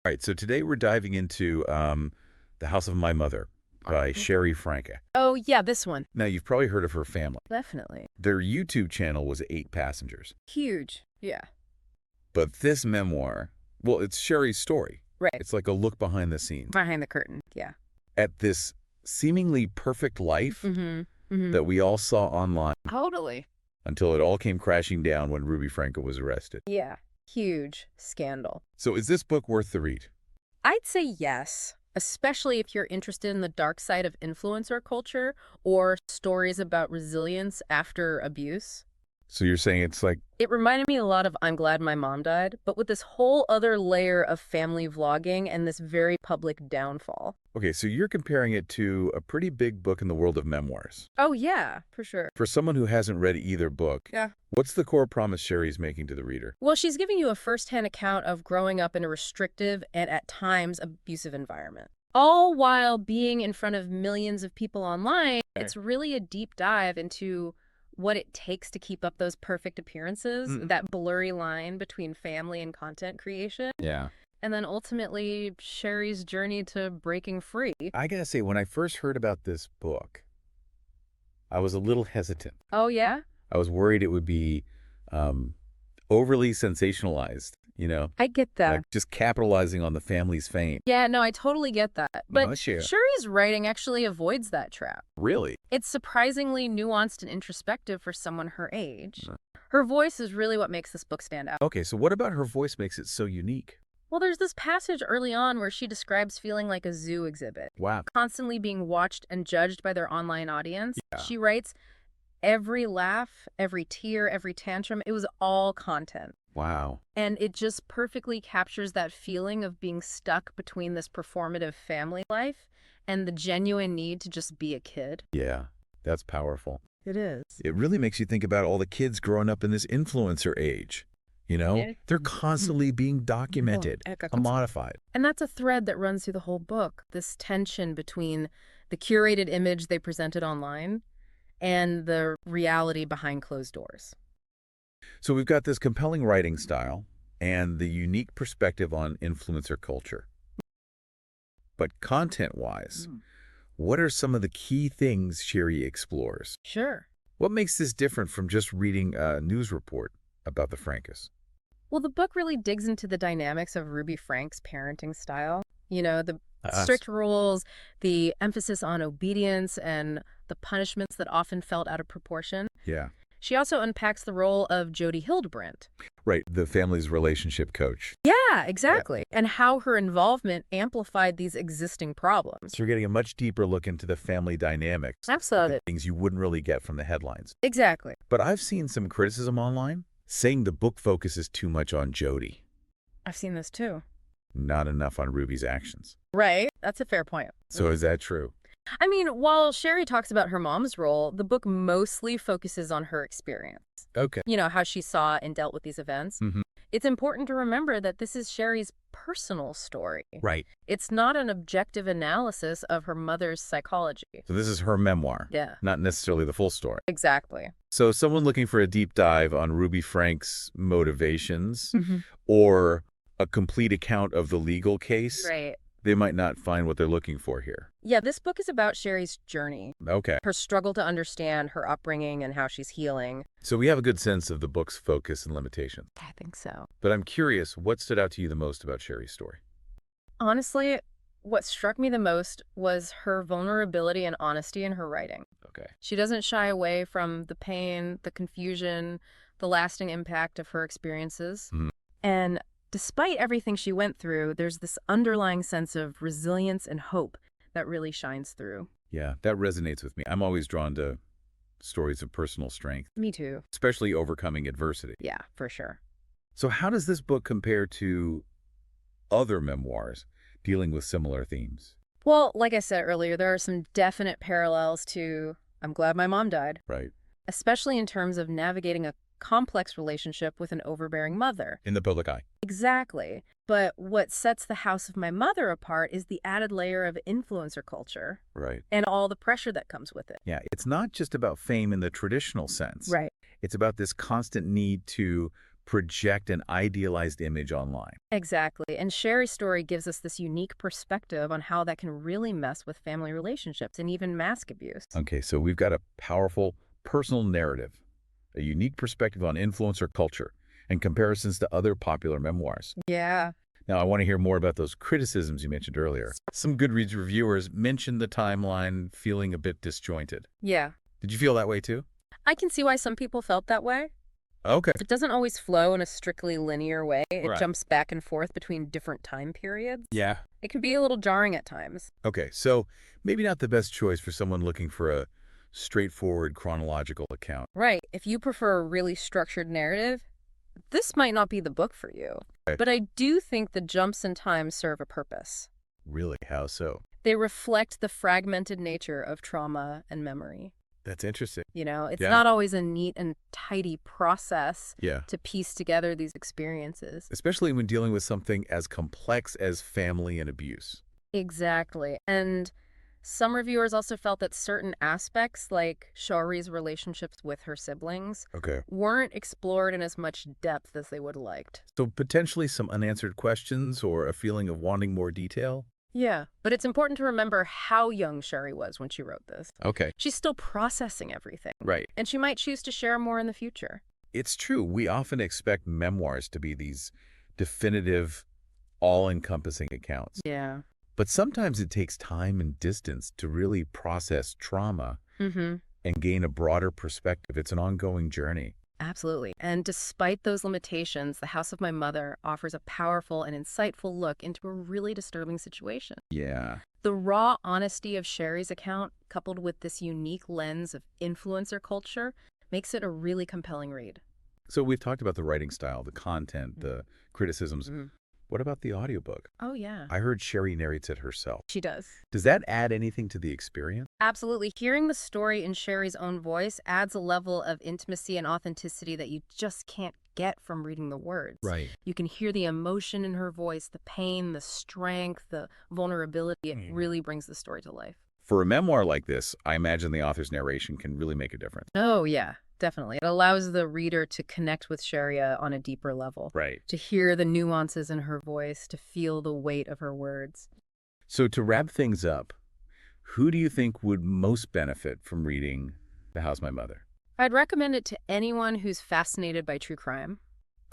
All right, so today we're diving into The House of My Mother by Sherri Franke. Oh, yeah, this one. Now, you've probably heard of her family. Definitely. Their YouTube channel was 8 passengers. Huge. Yeah. But this memoir, well, it's Sherri's story. Right. It's like a look behind the scenes Behind the curtain. Yeah. at this seemingly perfect life Mm-hmm. that we all saw online Totally. until it all came crashing down when Ruby Franke was arrested. Yeah. Huge scandal. So is this book worth the read? I'd say yes, especially if you're interested in the dark side of influencer culture or stories about resilience after abuse. So you're saying it's like, It reminded me a lot of I'm Glad My Mom Died, but with this whole other layer of family vlogging and this very public downfall. okay, so you're comparing it to a pretty big book in the world of memoirs. Oh, yeah, for sure. For someone who hasn't read either book, Yeah. what's the core promise Sherri's making to the reader? Well, she's giving you a firsthand account of growing up in a restrictive and at times abusive environment. All while being in front of millions of people online, Okay. it's really a deep dive into what it takes to keep up those perfect appearances, that blurry line between family and content creation, Yeah. and then ultimately Sherri's journey to breaking free. I gotta say, when I first heard about this book, I was a little hesitant. Oh, yeah? I was worried it would be overly sensationalized, I get that. like just capitalizing on the family's fame. Yeah, no, I totally get that. But Don't you? Sherri's writing actually avoids that trap. Really? It's surprisingly nuanced and introspective for someone her age. Uh. Her voice is really what makes this book stand out. Okay, so what about her voice makes it so unique? Well, there's this passage early on where she describes feeling like a zoo exhibit, Wow. constantly being watched and judged by their online audience. Yeah. She writes, every laugh, every tear, every tantrum, it was all content. Wow. And it just perfectly captures that feeling of being stuck between this performative family life and the genuine need to just be a kid. Yeah, that's powerful. It is. It really makes you think about all the kids growing up in this influencer age. Yeah. They're constantly being documented, commodified. And that's a thread that runs through the whole book, this tension between the curated image they presented online and the reality behind closed doors. So we've got this compelling writing style and the unique perspective on influencer culture. But content-wise, what are some of the key things Sherri explores? Sure. What makes this different from just reading a news report about the Frankes? Well, the book really digs into the dynamics of Ruby Franke's parenting style. The Uh, strict rules, the emphasis on obedience, and the punishments that often felt out of proportion. Yeah. She also unpacks the role of Jody Hildebrandt. Right, the family's relationship coach. Yeah, exactly. And how her involvement amplified these existing problems. So you're getting a much deeper look into the family dynamics. Absolutely. Things you wouldn't really get from the headlines. Exactly. But I've seen some criticism online saying the book focuses too much on Jody, I've seen this too. not enough on Ruby's actions. Right. That's a fair point. So is that true? I mean, while Sherri talks about her mom's role, the book mostly focuses on her experience. Okay. How she saw and dealt with these events. Mhm. It's important to remember that this is Sherri's personal story. Right. It's not an objective analysis of her mother's psychology. So this is her memoir, Yeah, not necessarily the full story. exactly. So someone looking for a deep dive on Ruby Franke's motivations Mhm. or a complete account of the legal case, Right. they might not find what they're looking for here. Yeah, this book is about Sherri's journey, Okay. her struggle to understand her upbringing and how she's healing. So we have a good sense of the book's focus and limitations. I think so. But I'm curious, what stood out to you the most about Sherri's story? Honestly, what struck me the most was her vulnerability and honesty in her writing. Okay. She doesn't shy away from the pain, the confusion, the lasting impact of her experiences. Mhm. And despite everything she went through, there's this underlying sense of resilience and hope that really shines through. Yeah, that resonates with me. I'm always drawn to stories of personal strength, Me too. especially overcoming adversity. Yeah, for sure. So how does this book compare to other memoirs dealing with similar themes? Well, like I said earlier, there are some definite parallels to I'm Glad My Mom Died, Right. especially in terms of navigating a complex relationship with an overbearing mother. In the public eye. Exactly. But what sets The House of My Mother apart is the added layer of influencer culture Right. and all the pressure that comes with it. Yeah, it's not just about fame in the traditional sense. Right. It's about this constant need to project an idealized image online. Exactly. And Sherri's story gives us this unique perspective on how that can really mess with family relationships and even mask abuse. Okay, so we've got a powerful personal narrative, a unique perspective on influencer culture, and comparisons to other popular memoirs. Yeah. Now, I want to hear more about those criticisms you mentioned earlier. Some Goodreads reviewers mentioned the timeline feeling a bit disjointed. Yeah. Did you feel that way too? I can see why some people felt that way. Okay. It doesn't always flow in a strictly linear way. It Right. jumps back and forth between different time periods. Yeah. It can be a little jarring at times. Okay, so maybe not the best choice for someone looking for a straightforward chronological account. Right. If you prefer a really structured narrative, this might not be the book for you. Okay. But I do think the jumps in time serve a purpose. Really? How so? They reflect the fragmented nature of trauma and memory. That's interesting. It's Yeah. not always a neat and tidy process Yeah. to piece together these experiences. Especially when dealing with something as complex as family and abuse. Exactly. And some reviewers also felt that certain aspects, like Sherri's relationships with her siblings, Okay. weren't explored in as much depth as they would have liked. So potentially some unanswered questions or a feeling of wanting more detail? Yeah, but it's important to remember how young Sherri was when she wrote this. Okay. She's still processing everything, Right. and she might choose to share more in the future. It's true. We often expect memoirs to be these definitive, all-encompassing accounts. Yeah. But sometimes it takes time and distance to really process trauma Mm-hmm. and gain a broader perspective. It's an ongoing journey. Absolutely. And despite those limitations, The House of My Mother offers a powerful and insightful look into a really disturbing situation. Yeah. The raw honesty of Sherri's account, coupled with this unique lens of influencer culture, makes it a really compelling read. So we've talked about the writing style, the content, the criticisms. Mhm. What about the audiobook? Oh, yeah. I heard Sherri narrates it herself. She does. Does that add anything to the experience? Absolutely. Hearing the story in Sherri's own voice adds a level of intimacy and authenticity that you just can't get from reading the words. Right. You can hear the emotion in her voice, the pain, the strength, the vulnerability. It really brings the story to life. For a memoir like this, I imagine the author's narration can really make a difference. Oh, yeah, definitely. It allows the reader to connect with Sherri on a deeper level, Right. to hear the nuances in her voice, to feel the weight of her words. So to wrap things up, who do you think would most benefit from reading The House of My Mother? I'd recommend it to anyone who's fascinated by true crime,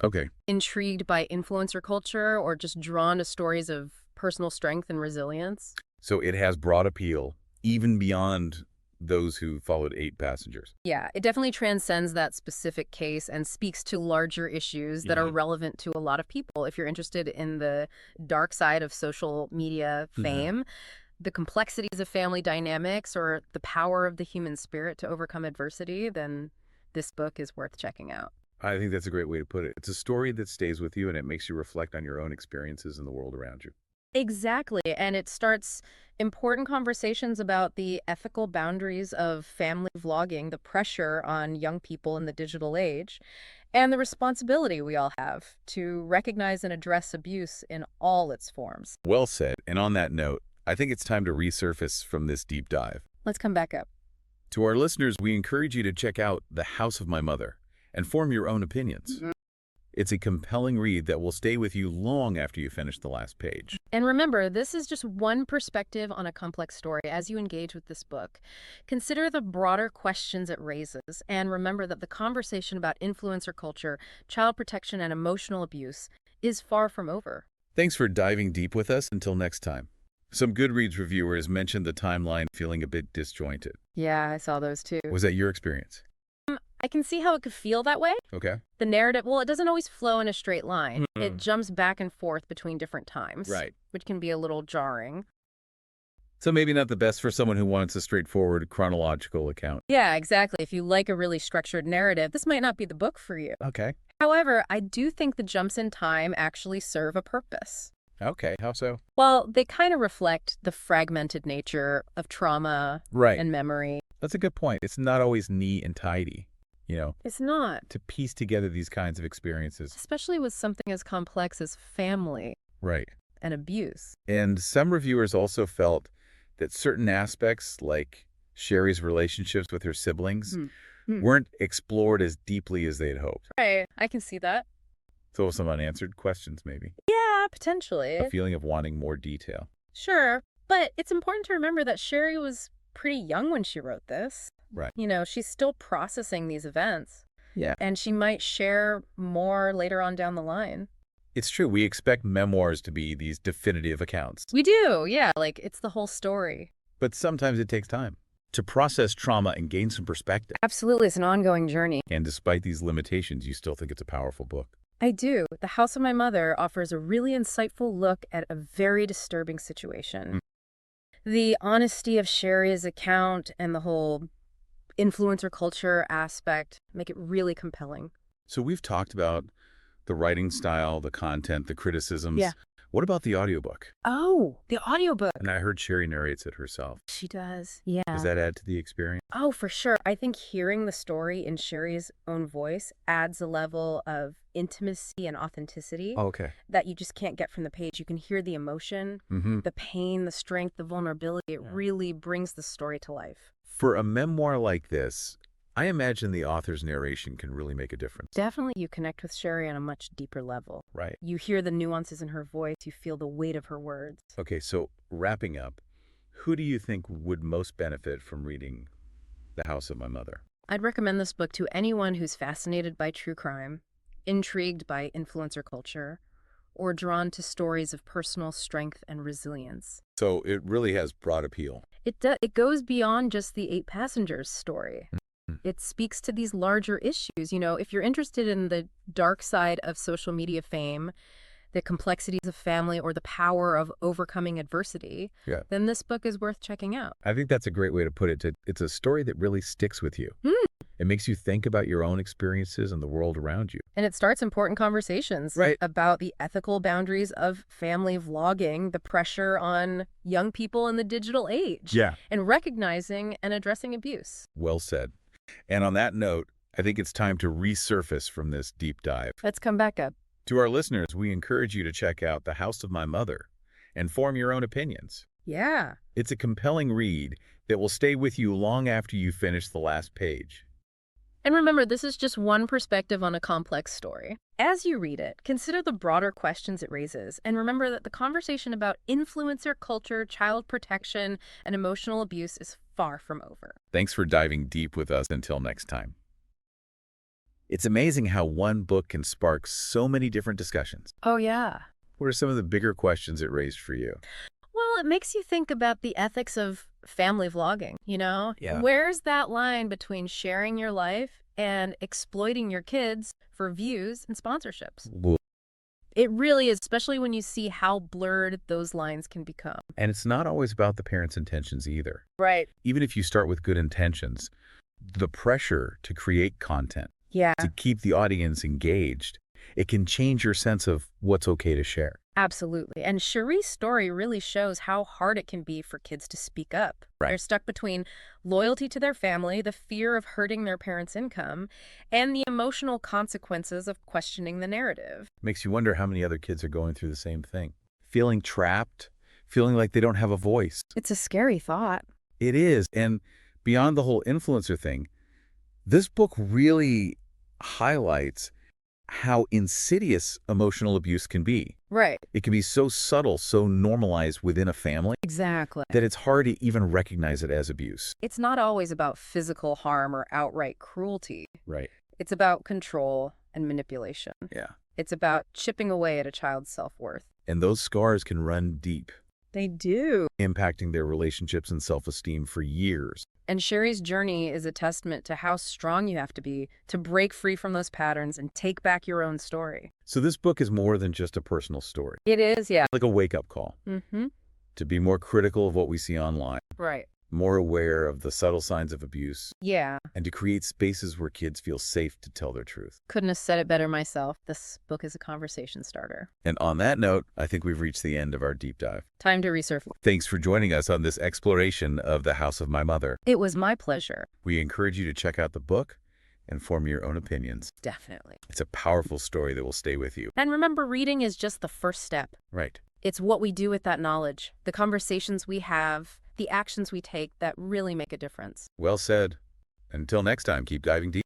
Okay. intrigued by influencer culture, or just drawn to stories of personal strength and resilience. So it has broad appeal, even beyond those who followed 8 passengers. Yeah, it definitely transcends that specific case and speaks to larger issues that are relevant to a lot of people. If you're interested in the dark side of social media fame, the complexities of family dynamics, or the power of the human spirit to overcome adversity, then this book is worth checking out. I think that's a great way to put it. It's a story that stays with you and it makes you reflect on your own experiences in the world around you. Exactly. And it starts important conversations about the ethical boundaries of family vlogging, the pressure on young people in the digital age, and the responsibility we all have to recognize and address abuse in all its forms. Well said. And on that note, I think it's time to resurface from this deep dive. Let's come back up. To our listeners, we encourage you to check out The House of My Mother and form your own opinions. It's a compelling read that will stay with you long after you finish the last page. And remember, this is just one perspective on a complex story as you engage with this book. Consider the broader questions it raises, and remember that the conversation about influencer culture, child protection, and emotional abuse is far from over. Thanks for diving deep with us. Until next time. Some Goodreads reviewers mentioned the timeline feeling a bit disjointed. Yeah, I saw those too. Was that your experience? I can see how it could feel that way. Okay. The narrative, well, it doesn't always flow in a straight line. It jumps back and forth between different times, Right. which can be a little jarring. So maybe not the best for someone who wants a straightforward chronological account. Yeah, exactly. If you like a really structured narrative, this might not be the book for you. Okay. However, I do think the jumps in time actually serve a purpose. Okay. How so? Well, they kind of reflect the fragmented nature of trauma Right. and memory. That's a good point. It's not always neat and tidy, It's not, to piece together these kinds of experiences. especially with something as complex as family Right. and abuse. And some reviewers also felt that certain aspects, like Sherri's relationships with her siblings, weren't explored as deeply as they'd hoped. Right, I can see that. So some unanswered questions, maybe. Yeah, potentially. A feeling of wanting more detail. Sure. But it's important to remember that Sherri was pretty young when she wrote this. Right. You know, she's still processing these events. Yeah. And she might share more later on down the line. It's true. We expect memoirs to be these definitive accounts. We do, yeah. Like, it's the whole story. But sometimes it takes time to process trauma and gain some perspective. Absolutely. It's an ongoing journey. And despite these limitations, you still think it's a powerful book. I do. The House of My Mother offers a really insightful look at a very disturbing situation. The honesty of Sherri's account and the whole influencer culture aspect make it really compelling. So we've talked about the writing style, the content, the criticisms. Yeah. What about the audiobook? Oh, the audiobook. And I heard Sherri narrates it herself. She does. Yeah. Does that add to the experience? Oh, for sure. I think hearing the story in Sherri's own voice adds a level of intimacy and authenticity Okay. that you just can't get from the page. You can hear the emotion, the pain, the strength, the vulnerability. It really brings the story to life. For a memoir like this, I imagine the author's narration can really make a difference. Definitely you connect with Sherri on a much deeper level. Right. You hear the nuances in her voice. You feel the weight of her words. Okay, so wrapping up, who do you think would most benefit from reading The House of My Mother? I'd recommend this book to anyone who's fascinated by true crime, intrigued by influencer culture, or drawn to stories of personal strength and resilience. So it really has broad appeal. It goes beyond just the 8 passengers story. It speaks to these larger issues. You know, if you're interested in the dark side of social media fame, the complexities of family, or the power of overcoming adversity, then this book is worth checking out. I think that's a great way to put it. It's a story that really sticks with you. It makes you think about your own experiences and the world around you. And it starts important conversations about the ethical boundaries of family vlogging, the pressure on young people in the digital age, and recognizing and addressing abuse. Well said. And on that note, I think it's time to resurface from this deep dive. Let's come back up. To our listeners, we encourage you to check out The House of My Mother and form your own opinions. Yeah. It's a compelling read that will stay with you long after you finish the last page. And remember, this is just one perspective on a complex story. As you read it, consider the broader questions it raises, and remember that the conversation about influencer culture, child protection, and emotional abuse is far from over. Thanks for diving deep with us. Until next time. It's amazing how one book can spark so many different discussions. Oh, yeah. What are some of the bigger questions it raised for you? Well, it makes you think about the ethics of family vlogging, you know? Yeah. Where's that line between sharing your life and exploiting your kids for views and sponsorships? It really is, especially when you see how blurred those lines can become. And it's not always about the parents' intentions either. Right. Even if you start with good intentions, the pressure to create content, to keep the audience engaged, it can change your sense of what's okay to share. Absolutely. And Sherri's story really shows how hard it can be for kids to speak up. Right. They're stuck between loyalty to their family, the fear of hurting their parents' income, and the emotional consequences of questioning the narrative. Makes you wonder how many other kids are going through the same thing. Feeling trapped, feeling like they don't have a voice. It's a scary thought. It is. And beyond the whole influencer thing, this book really highlights how insidious emotional abuse can be. Right. It can be so subtle, so normalized within a family Exactly. that it's hard to even recognize it as abuse. It's not always about physical harm or outright cruelty. Right. It's about control and manipulation. Yeah. It's about chipping away at a child's self-worth. And those scars can run deep, They do. impacting their relationships and self-esteem for years. And Sherri's journey is a testament to how strong you have to be to break free from those patterns and take back your own story. So this book is more than just a personal story. It is, yeah. Like a wake-up call to be more critical of what we see online, Right. more aware of the subtle signs of abuse, Yeah. and to create spaces where kids feel safe to tell their truth. Couldn't have said it better myself. This book is a conversation starter. And on that note, I think we've reached the end of our deep dive. Time to resurface. Thanks for joining us on this exploration of The House of My Mother. It was my pleasure. We encourage you to check out the book and form your own opinions. Definitely. It's a powerful story that will stay with you. And remember, reading is just the first step. Right. It's what we do with that knowledge, the conversations we have, the actions we take that really make a difference. Well said. Until next time, keep diving deep.